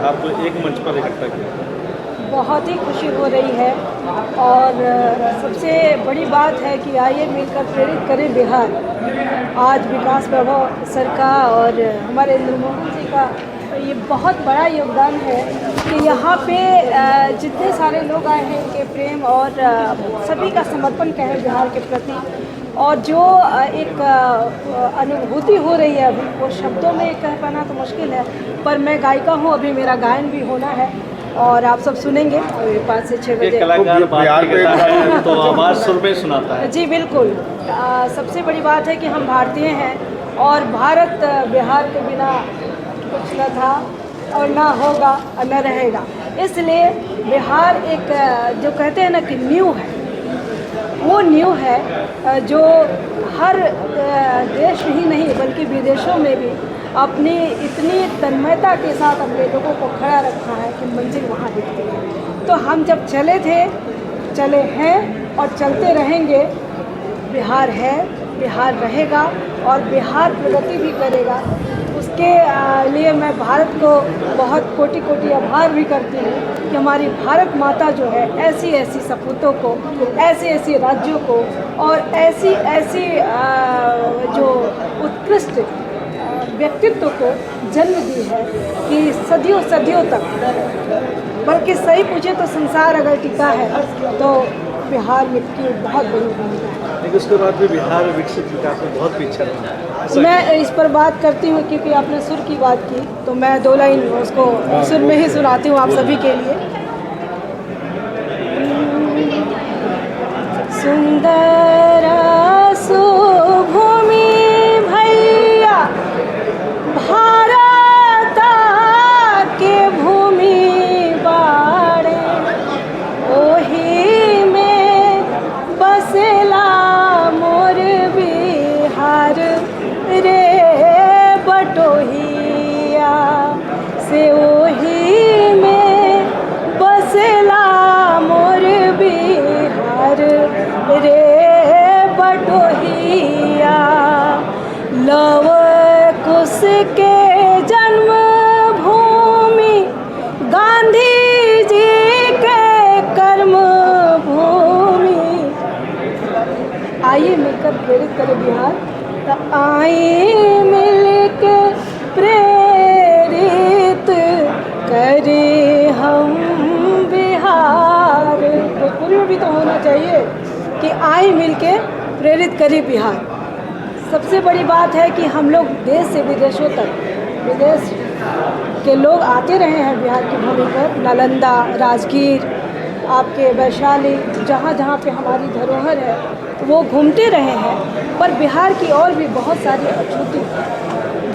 बिहार को एक मंच पर इकट्ठा किया? बहुत ही खुशी हो रही है और सबसे बड़ी बात है कि आइए मिलकर प्रेरित करें बिहार। आज विकास प्रभाव सर का और हमारे इंद्र मोहन जी का ये बहुत बड़ा योगदान है कि यहाँ पे जितने सारे लोग आए हैं उनके प्रेम और सभी का समर्पण का है बिहार के प्रति। और जो एक अनुभूति हो रही है अभी वो शब्दों में कह पाना तो मुश्किल है, पर मैं गायिका हूँ, अभी मेरा गायन भी होना है और आप सब सुनेंगे 5 से 6 बजे। कलाकार बात करता है तो आवाज़ सुर में सुनाता है। जी बिल्कुल। सबसे बड़ी बात है कि हम भारतीय हैं और भारत बिहार के बिना कुछ न था और ना होगा और न रहेगा। इसलिए बिहार एक जो कहते हैं ना कि न्यू है, वो न्यू है जो हर देश ही नहीं बल्कि विदेशों में भी अपनी इतनी तन्मयता के साथ अपने लोगों को खड़ा रखा है कि मंजिल वहाँ दिखती है। तो हम जब चले थे, चले हैं और चलते रहेंगे। बिहार है, बिहार रहेगा और बिहार प्रगति भी करेगा। उसके लिए मैं भारत को बहुत कोटि कोटि आभार भी करती हूँ कि हमारी भारत माता जो है ऐसी ऐसी सपूतों को, ऐसे ऐसे राज्यों को और ऐसी ऐसी जो उत्कृष्ट व्यक्तित्व को जन्म दी है कि सदियों सदियों तक, बल्कि सही पूछे तो संसार अगर टिका है तो बिहार में की बहुत बड़ी भूमिका है। लेकिन उसके बाद भी बिहार विकसित विकास में बहुत पीछे रहा है। मैं इस पर बात करती हूँ क्योंकि आपने सुर की बात की तो मैं 2 लाइन उसको सुर में ही सुनाती हूँ आप सभी के लिए। सुंदर सुभूमि भैया भारत के भूमि बाड़े, ओही में बसेला मोर बिहार रे बटोहिया से, ओही में बसेला मोर बिहार रे बटोहिया। लव कुश के जन्म भूमि, गांधी जी के कर्म भूमि। आइए मिलकर प्रेरित करें बिहार, तो आइए मिलकर प्रेरित करें हम बिहार। भोजपुरी में भी तो होना चाहिए कि आइए मिलकर प्रेरित करें बिहार। सबसे बड़ी बात है कि हम लोग देश से विदेशों तक, विदेश के लोग आते रहे हैं बिहार की भूमि पर। नालंदा, राजगीर, आपके वैशाली, जहाँ जहाँ पे हमारी धरोहर है वो घूमते रहे हैं। पर बिहार की और भी बहुत सारी अछूती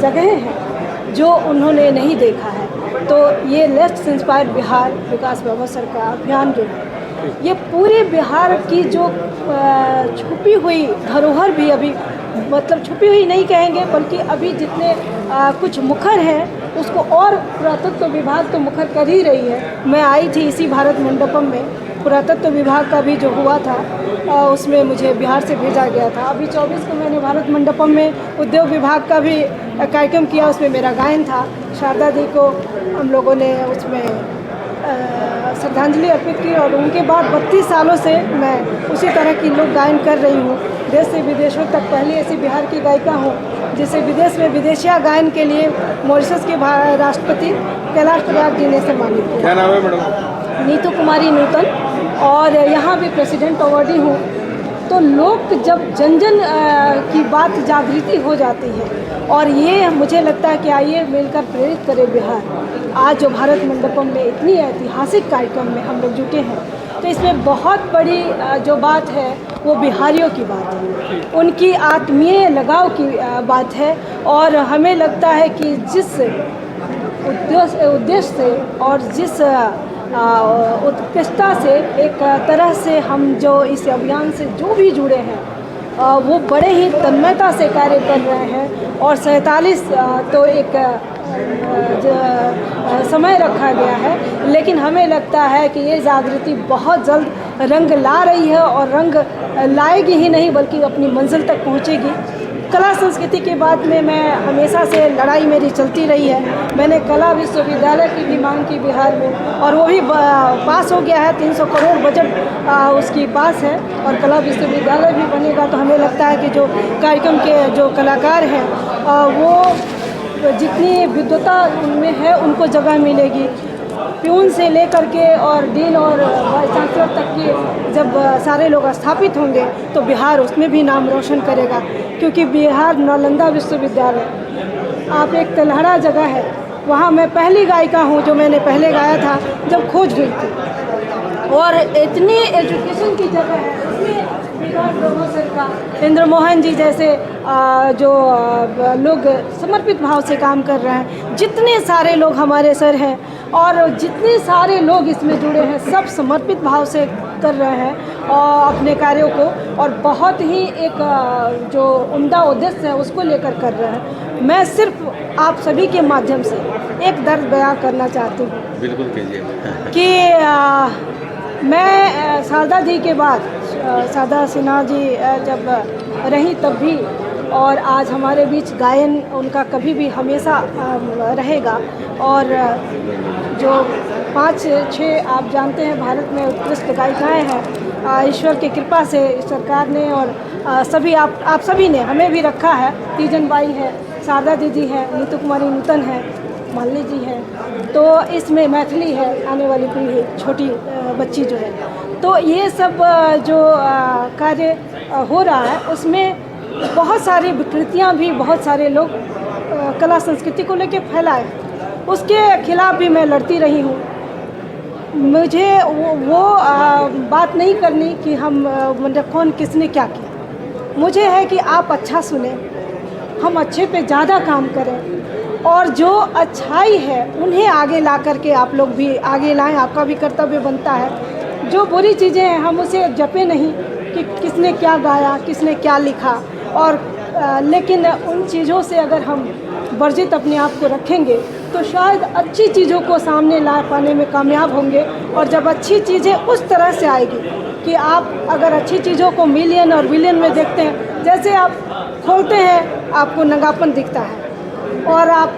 जगहें हैं जो उन्होंने नहीं देखा है। तो ये लेट्स इंस्पायर बिहार विकास प्रभाव सर का अभियान जो है, ये पूरे बिहार की जो छुपी हुई धरोहर भी अभी, मतलब छुपी हुई नहीं कहेंगे बल्कि अभी जितने कुछ मुखर हैं उसको और पुरातत्व विभाग तो मुखर कर ही रही है। मैं आई थी इसी भारत मंडपम में, पुरातत्व विभाग का भी जो हुआ था उसमें मुझे बिहार से भेजा गया था। अभी 24 को मैंने भारत मंडपम में उद्योग विभाग का भी कार्यक्रम किया, उसमें मेरा गायन था। शारदा दी को हम लोगों ने उसमें श्रद्धांजलि अर्पित की और उनके बाद 32 सालों से मैं उसी तरह की लोक गायन कर रही हूँ। देश से विदेशों तक पहली ऐसी बिहार की गायिका हूँ जिसे विदेश में विदेशिया गायन के लिए मॉरिशस के राष्ट्रपति कैलाश प्रयाग जी ने सम्मानित किया। क्या नाम है मैडम? नीतू कुमारी नूतन, और यहाँ भी प्रेसिडेंट अवार्डी हूँ। तो लोग जब जन जन की बात जागृति हो जाती है और ये मुझे लगता है कि आइए मिलकर प्रेरित करें बिहार। आज जो भारत मंडपम में इतनी ऐतिहासिक कार्यक्रम में हम लोग जुटे हैं तो इसमें बहुत बड़ी जो बात है वो बिहारियों की बात है, उनकी आत्मीय लगाव की बात है। और हमें लगता है कि जिस उद्देश्य से और जिस उत्कृष्टता से एक तरह से हम जो इस अभियान से जो भी जुड़े हैं वो बड़े ही तन्मयता से कार्य कर रहे हैं। और 47 तो एक समय रखा गया है, लेकिन हमें लगता है कि ये जागृति बहुत जल्द रंग ला रही है और रंग लाएगी ही नहीं बल्कि अपनी मंजिल तक पहुंचेगी। कला संस्कृति की बात में मैं हमेशा से लड़ाई मेरी चलती रही है। मैंने कला विश्वविद्यालय की भी मांग की बिहार में, और वो भी पास हो गया है। 300 करोड़ बजट उसकी पास है, और कला विश्वविद्यालय भी बनेगा। तो हमें लगता है कि जो कार्यक्रम के जो कलाकार हैं वो जितनी विद्वता उनमें है उनको जगह मिलेगी। प्यून से लेकर के और डीन और वाइस चांसलर तक के जब सारे लोग स्थापित होंगे तो बिहार उसमें भी नाम रोशन करेगा, क्योंकि बिहार नालंदा विश्वविद्यालय आप एक तलहरा जगह है, वहाँ मैं पहली गायिका हूँ जो मैंने पहले गाया था जब खोज हुई थी। और इतनी एजुकेशन की जगह है उसमें बिहार प्रोफेसर का इंद्र मोहन जी जैसे जो लोग समर्पित भाव से काम कर रहे हैं। जितने सारे लोग हमारे सर हैं और जितने सारे लोग इसमें जुड़े हैं, सब समर्पित भाव से कर रहे हैं और अपने कार्यों को, और बहुत ही एक जो उम्दा उद्देश्य है उसको लेकर कर रहे हैं। मैं सिर्फ आप सभी के माध्यम से एक दर्द बयां करना चाहती हूँ। बिल्कुल कीजिए। कि मैं शारदा जी के बाद, शारदा सिन्हा जी जब रही तब भी, और आज हमारे बीच गायन उनका कभी भी हमेशा रहेगा। और जो 5-6 आप जानते हैं भारत में उत्कृष्ट गायिकाएँ हैं, ईश्वर की कृपा से सरकार ने और सभी आप सभी ने हमें भी रखा है। तीजन बाई है, शारदा दीदी है, नीतू कुमारी नूतन है, मालिनी जी है, तो इसमें मैथिली है, आने वाली पीढ़ी छोटी बच्ची जो है। तो ये सब जो कार्य हो रहा है उसमें बहुत सारी विकृतियाँ भी बहुत सारे लोग कला संस्कृति को लेकर फैलाए, उसके खिलाफ भी मैं लड़ती रही हूँ। मुझे वो बात नहीं करनी कि हम मतलब कौन किसने क्या किया। मुझे है कि आप अच्छा सुने, हम अच्छे पे ज़्यादा काम करें, और जो अच्छाई है उन्हें आगे ला करके आप लोग भी आगे लाएं। आपका भी कर्तव्य बनता है। जो बुरी चीज़ें हैं हम उसे जपे नहीं कि किसने क्या गाया, किसने क्या लिखा, और लेकिन उन चीज़ों से अगर हम वर्जित अपने आप को रखेंगे तो शायद अच्छी चीज़ों को सामने ला पाने में कामयाब होंगे। और जब अच्छी चीज़ें उस तरह से आएगी कि आप अगर अच्छी चीज़ों को मिलियन और बिलियन में देखते हैं, जैसे आप खोलते हैं आपको नंगापन दिखता है, और आप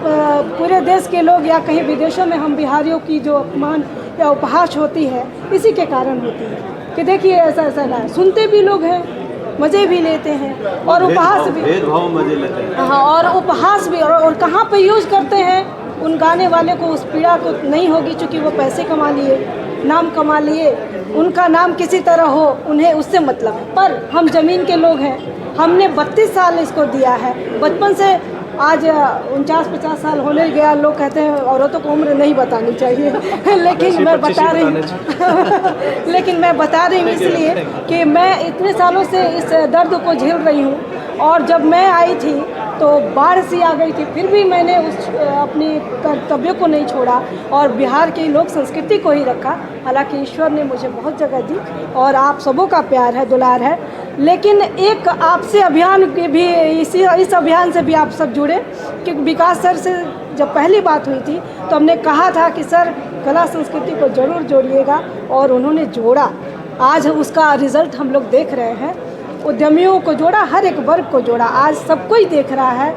पूरे देश के लोग या कहीं विदेशों में हम बिहारियों की जो अपमान या उपहास होती है इसी के कारण होती है कि देखिए ऐसा ऐसा ना, सुनते भी लोग हैं, मज़े भी लेते हैं और उपहास भी, भेदभाव मज़े लेते हैं। हाँ, और उपहास भी, और कहाँ पे यूज़ करते हैं उन गाने वाले को उस पीड़ा को नहीं होगी, चूँकि वो पैसे कमा लिए, नाम कमा लिए, उनका नाम किसी तरह हो, उन्हें उससे मतलब है। पर हम ज़मीन के लोग हैं, हमने 32 साल इसको दिया है, बचपन से आज 49-50 साल होने गया। लोग कहते हैं औरतों को उम्र नहीं बतानी चाहिए लेकिन मैं बता रही हूँ लेकिन मैं बता रही हूँ इसलिए कि मैं इतने सालों से इस दर्द को झेल रही हूँ। और जब मैं आई थी तो बाढ़ सी आ गई थी, फिर भी मैंने उस अपनी कर्तव्य को नहीं छोड़ा और बिहार की लोक संस्कृति को ही रखा। हालांकि ईश्वर ने मुझे बहुत जगह दी और आप सबों का प्यार है, दुलार है। लेकिन एक आपसे अभियान की भी, इस अभियान से भी आप सब जुड़े, क्योंकि विकास सर से जब पहली बात हुई थी तो हमने कहा था कि सर कला संस्कृति को ज़रूर जोड़िएगा, और उन्होंने जोड़ा। आज उसका रिज़ल्ट हम लोग देख रहे हैं। उद्यमियों को जोड़ा, हर एक वर्ग को जोड़ा। आज सब कोई देख रहा है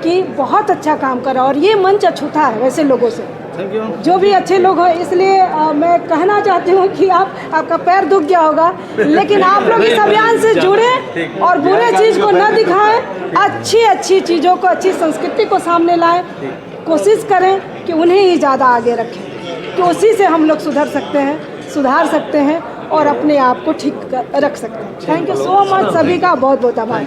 कि बहुत अच्छा काम कर रहा है, और ये मंच अछूता है वैसे लोगों से, जो भी अच्छे लोग हैं। इसलिए मैं कहना चाहती हूँ कि आपका पैर दुख गया होगा, लेकिन आप लोग इस अभियान से जुड़े और बुरे चीज़ को न दिखाएं, अच्छी चीज़ों को, अच्छी संस्कृति को सामने लाएं। कोशिश करें कि उन्हें ही ज़्यादा आगे रखें, कि उसी से हम लोग सुधार सकते हैं और अपने आप को ठीक रख सकते हैं। थैंक यू सो मच, सभी का बहुत बहुत आभार।